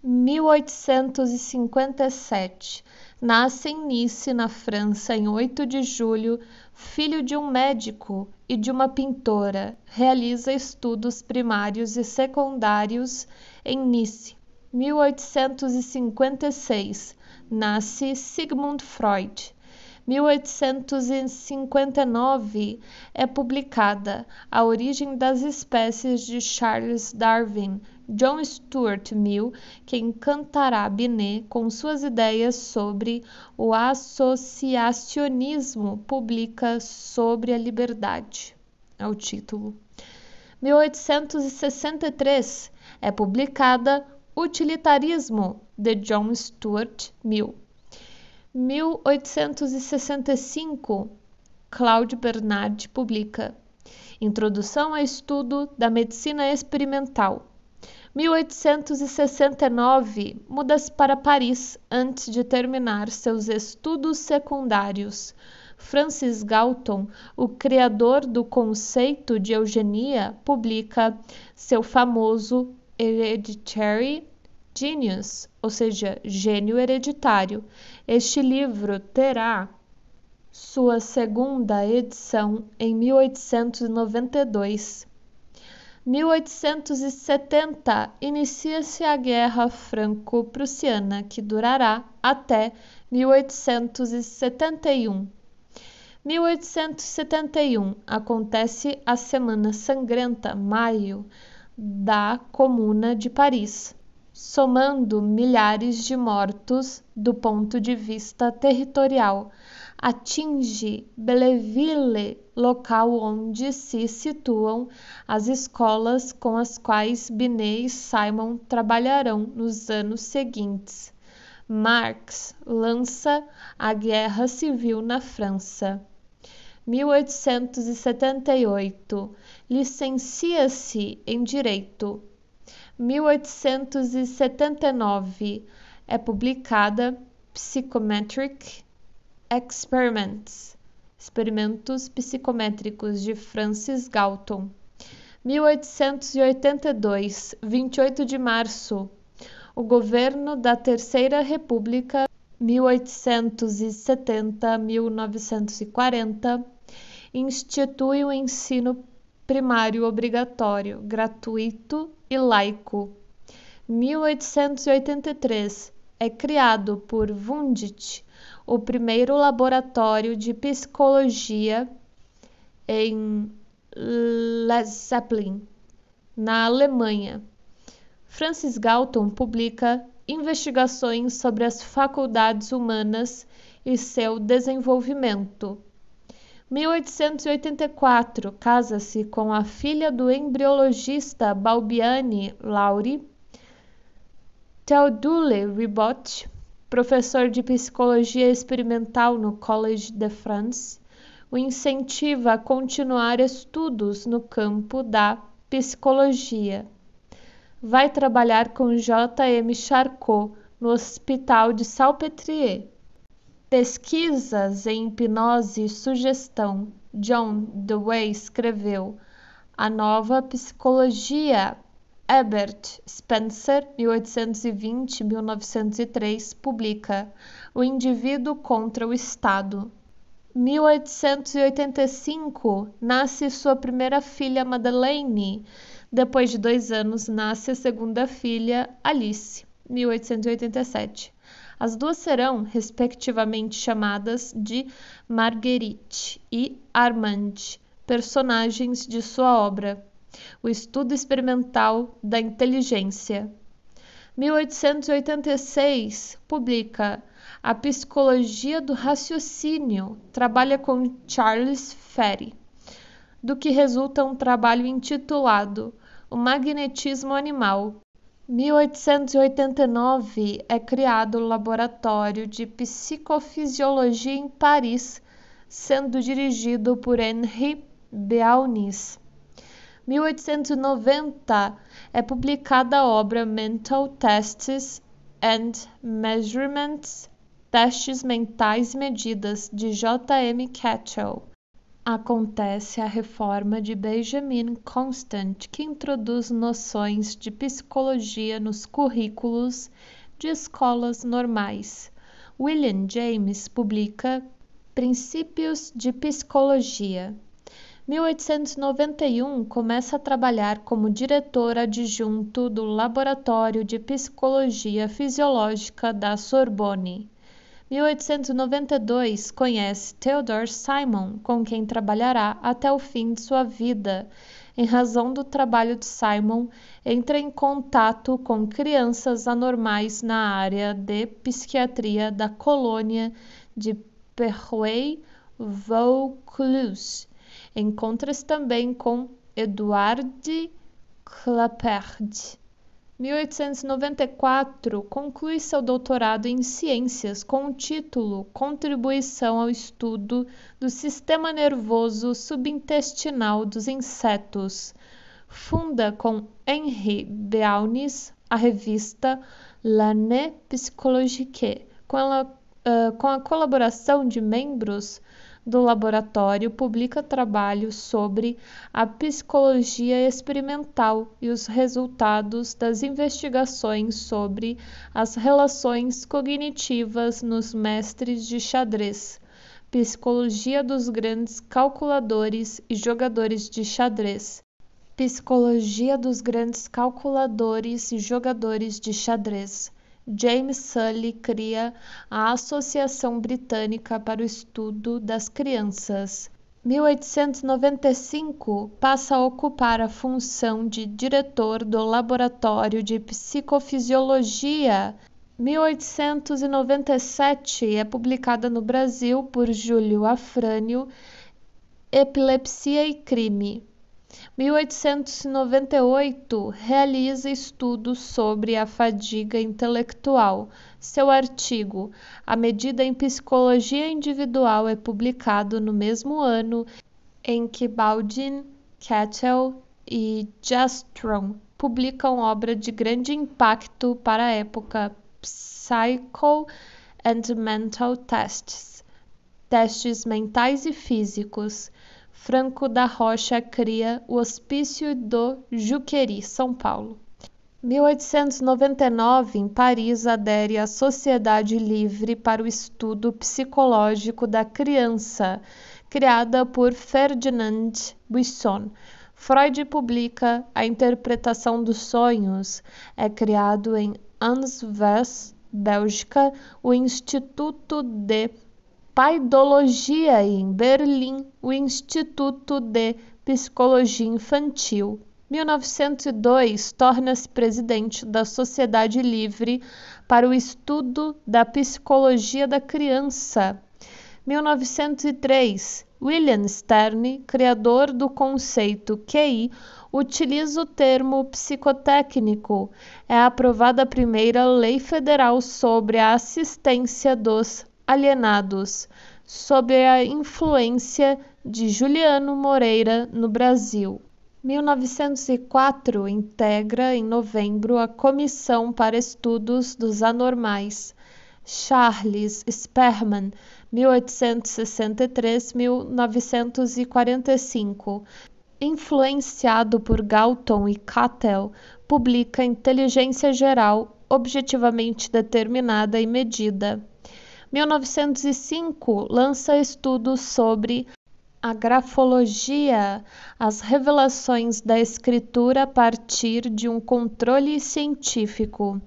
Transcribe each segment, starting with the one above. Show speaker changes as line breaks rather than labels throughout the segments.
1857. Nasce em Nice, na França, em 8 de julho, filho de um médico e de uma pintora. Realiza estudos primários e secundários em Nice. 1856. Nasce Sigmund Freud. 1859 é publicada A Origem das Espécies de Charles Darwin. John Stuart Mill, que encantará Binet com suas ideias sobre o associacionismo, publica Sobre a Liberdade. É o título. 1863 é publicada Utilitarismo, de John Stuart Mill. 1865, Claude Bernard publica Introdução ao Estudo da Medicina Experimental. 1869, muda-se para Paris antes de terminar seus estudos secundários. Francis Galton, o criador do conceito de eugenia, publica seu famoso Hereditary Genius, ou seja, Gênio Hereditário. Este livro terá sua segunda edição em 1892. 1870, inicia-se a Guerra Franco-Prussiana, que durará até 1871. 1871, acontece a Semana Sangrenta, maio, da Comuna de Paris, somando milhares de mortos do ponto de vista territorial. Atinge Belleville, local onde se situam as escolas com as quais Binet e Simon trabalharão nos anos seguintes. Marx lança a Guerra Civil na França. 1878, licencia-se em Direito. 1879, é publicada Psychometric Experiments, Experimentos Psicométricos, de Francis Galton. 1882, 28 de março, o governo da Terceira República, 1870-1940, institui o ensino primário obrigatório, gratuito e laico. 1883, é criado por Wundt o primeiro laboratório de psicologia em Zeppelin, na Alemanha. Francis Galton publica Investigações sobre as faculdades humanas e seu desenvolvimento. 1884, casa-se com a filha do embriologista Balbiani Laurie. Théodule Ribot, professor de psicologia experimental no Collège de France, o incentiva a continuar estudos no campo da psicologia. Vai trabalhar com J. M. Charcot no Hospital de Salpêtrière. Pesquisas em hipnose e sugestão. John Dewey escreveu A Nova Psicologia. Herbert Spencer, 1820-1903, publica O Indivíduo contra o Estado. 1885, nasce sua primeira filha Madeleine. Depois de 2 anos, nasce a segunda filha, Alice. 1887. As duas serão, respectivamente, chamadas de Marguerite e Armand, personagens de sua obra O Estudo Experimental da Inteligência. 1886, publica A Psicologia do Raciocínio, trabalha com Charles Ferry, do que resulta um trabalho intitulado O Magnetismo Animal. 1889, é criado o Laboratório de Psicofisiologia em Paris, sendo dirigido por Henri Beaunis. 1890, é publicada a obra Mental Tests and Measurements, Testes Mentais e Medidas, de J. M. Cattell. acontece a reforma de Benjamin Constant, que introduz noções de psicologia nos currículos de escolas normais. William James publica Princípios de Psicologia. 1891 começa a trabalhar como diretor adjunto do Laboratório de Psicologia Fisiológica da Sorbonne. 1892 conhece Theodore Simon, com quem trabalhará até o fim de sua vida. Em razão do trabalho de Simon, entra em contato com crianças anormais na área de psiquiatria da colônia de Perruey-Vaucluse. Encontra-se também com Edouard Clapert. 1894, conclui seu doutorado em ciências com o título Contribuição ao estudo do sistema nervoso subintestinal dos insetos. Funda com Henri Beaunis a revista L'Année Psychologique, com a colaboração de membros do laboratório, publica trabalhos sobre a psicologia experimental e os resultados das investigações sobre as relações cognitivas nos mestres de xadrez, psicologia dos grandes calculadores e jogadores de xadrez, psicologia dos grandes calculadores e jogadores de xadrez. James Sully cria a Associação Britânica para o Estudo das Crianças. 1895 passa a ocupar a função de diretor do Laboratório de Psicofisiologia. 1897 é publicada no Brasil por Júlio Afrânio Epilepsia e Crime. 1898 realiza estudos sobre a fadiga intelectual. Seu artigo A Medida em Psicologia Individual é publicado no mesmo ano em que Baldwin, Cattell e Jastrom publicam obra de grande impacto para a época, Psycho and Mental Tests, testes mentais e físicos. Franco da Rocha cria o Hospício do Juqueri, São Paulo. 1899, em Paris, adere à Sociedade Livre para o Estudo Psicológico da Criança, criada por Ferdinand Buisson. Freud publica A Interpretação dos Sonhos. É criado em Anvers, Bélgica, o Instituto de Paidologia e em Berlim, o Instituto de Psicologia Infantil. 1902, torna-se presidente da Sociedade Livre para o Estudo da Psicologia da Criança. 1903, William Stern, criador do conceito QI, utiliza o termo psicotécnico. É aprovada a primeira lei federal sobre a assistência dos alienados, sob a influência de Juliano Moreira no Brasil. 1904 integra em novembro a Comissão para Estudos dos Anormais. Charles Sperman, 1863-1945. Influenciado por Galton e Cattell, publica Inteligência Geral, objetivamente determinada e medida. 1905 lança estudos sobre a grafologia, as revelações da escritura a partir de um controle científico.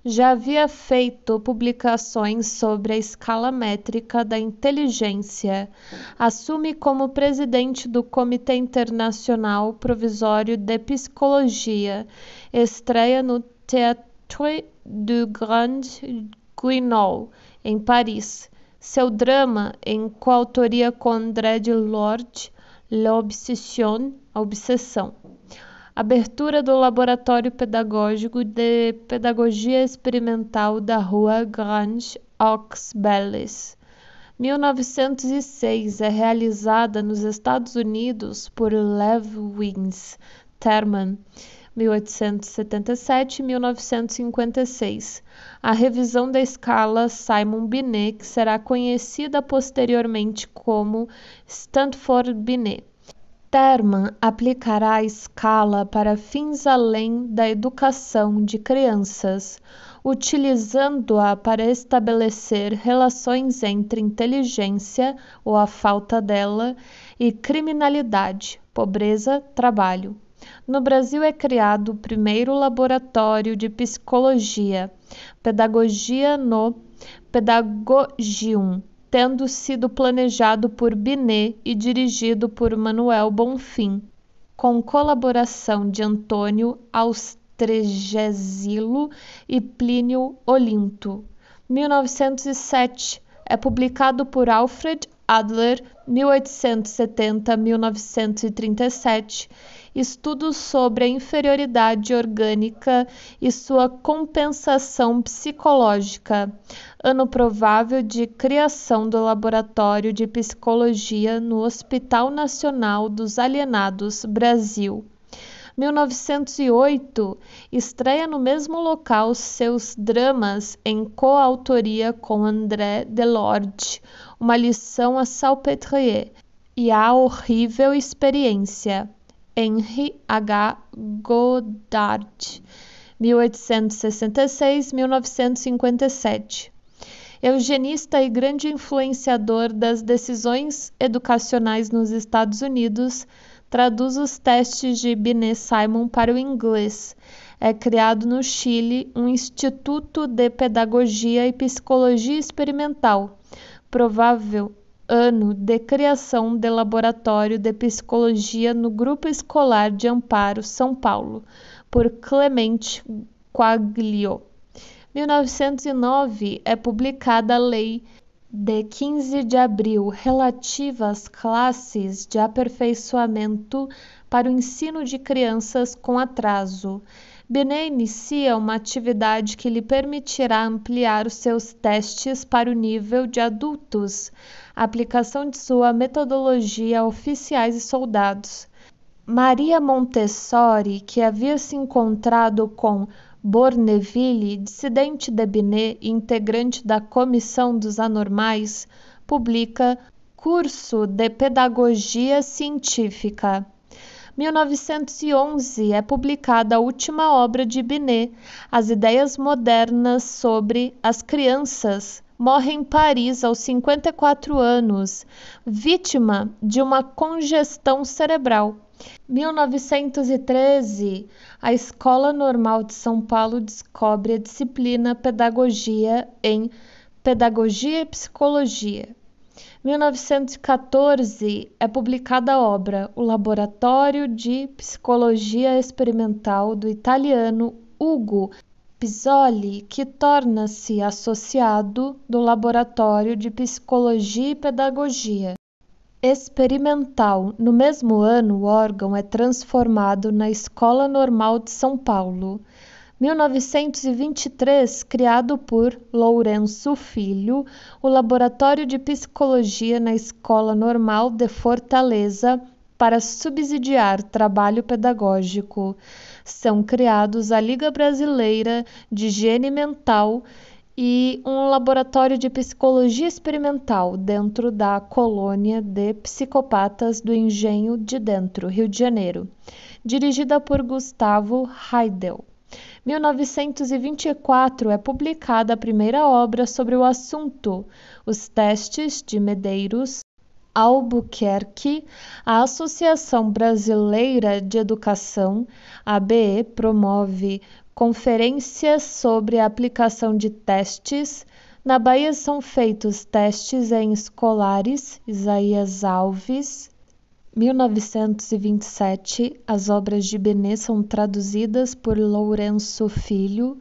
Já havia feito publicações sobre a escala métrica da inteligência. Assume como presidente do Comitê Internacional Provisório de Psicologia. Estreia no Théâtre du Grand Guignol, em Paris. Seu drama, em coautoria com André de Lorde, L'Obsession, a Obsessão. Abertura do Laboratório Pedagógico de Pedagogia Experimental da Rua Grange aux Belles. 1906 é realizada nos Estados Unidos por Lewis Terman. 1877 e 1956. A revisão da escala Simon-Binet, que será conhecida posteriormente como Stanford-Binet. Terman aplicará a escala para fins além da educação de crianças, utilizando-a para estabelecer relações entre inteligência, ou a falta dela, e criminalidade, pobreza, trabalho. No Brasil é criado o primeiro laboratório de psicologia, Pedagogia no Pedagogium, tendo sido planejado por Binet e dirigido por Manuel Bonfim, com colaboração de Antônio Austregesilo e Plínio Olinto. 1907 é publicado por Alfred Adler, 1870-1937, Estudos sobre a inferioridade orgânica e sua compensação psicológica, ano provável de criação do Laboratório de Psicologia no Hospital Nacional dos Alienados, Brasil. 1908, estreia no mesmo local seus dramas em coautoria com André Delorde, Uma lição a Salpêtrière e A horrível experiência. Henry H. Goddard, 1866-1957. Eugenista e grande influenciador das decisões educacionais nos Estados Unidos, traduz os testes de Binet-Simon para o inglês. É criado no Chile um Instituto de Pedagogia e Psicologia Experimental, provável ano de criação de laboratório de psicologia no Grupo Escolar de Amparo, São Paulo, por Clemente Quaglio. 1909 é publicada a Lei de 15 de abril relativa às classes de aperfeiçoamento para o ensino de crianças com atraso. Binet inicia uma atividade que lhe permitirá ampliar os seus testes para o nível de adultos, a aplicação de sua metodologia a oficiais e soldados. Maria Montessori, que havia se encontrado com Bourneville, dissidente de Binet e integrante da Comissão dos Anormais, publica Curso de Pedagogia Científica. 1911 é publicada a última obra de Binet, As Ideias Modernas sobre as Crianças. Morre em Paris aos 54 anos, vítima de uma congestão cerebral. 1913, a Escola Normal de São Paulo descobre a disciplina Pedagogia em Pedagogia e Psicologia. 1914 é publicada a obra O Laboratório de Psicologia Experimental do italiano Ugo Pizzoli, que torna-se associado do Laboratório de Psicologia e Pedagogia Experimental. No mesmo ano, o órgão é transformado na Escola Normal de São Paulo. 1923, criado por Lourenço Filho, o Laboratório de Psicologia na Escola Normal de Fortaleza para subsidiar trabalho pedagógico. São criados a Liga Brasileira de Higiene Mental e um laboratório de psicologia experimental dentro da colônia de psicopatas do Engenho de Dentro, Rio de Janeiro, dirigida por Gustavo Heidel. 1924 é publicada a primeira obra sobre o assunto, Os Testes de Medeiros Albuquerque. A Associação Brasileira de Educação, ABE, promove conferências sobre a aplicação de testes. Na Bahia são feitos testes em escolares. Isaías Alves. 1927, as obras de Binet são traduzidas por Lourenço Filho.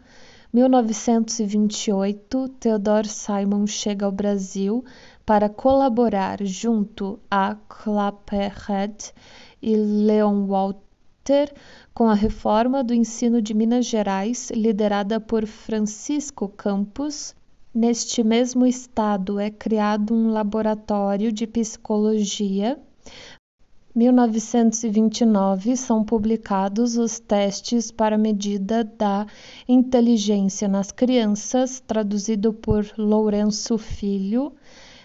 1928, Theodore Simon chega ao Brasil para colaborar junto a Claparède e Leon Walter com a reforma do ensino de Minas Gerais, liderada por Francisco Campos. Neste mesmo estado é criado um laboratório de psicologia. 1929 são publicados os testes para medida da inteligência nas crianças, traduzido por Lourenço Filho.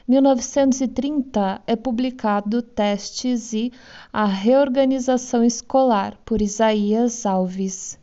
1930 é publicado Testes e a Reorganização Escolar, por Isaías Alves.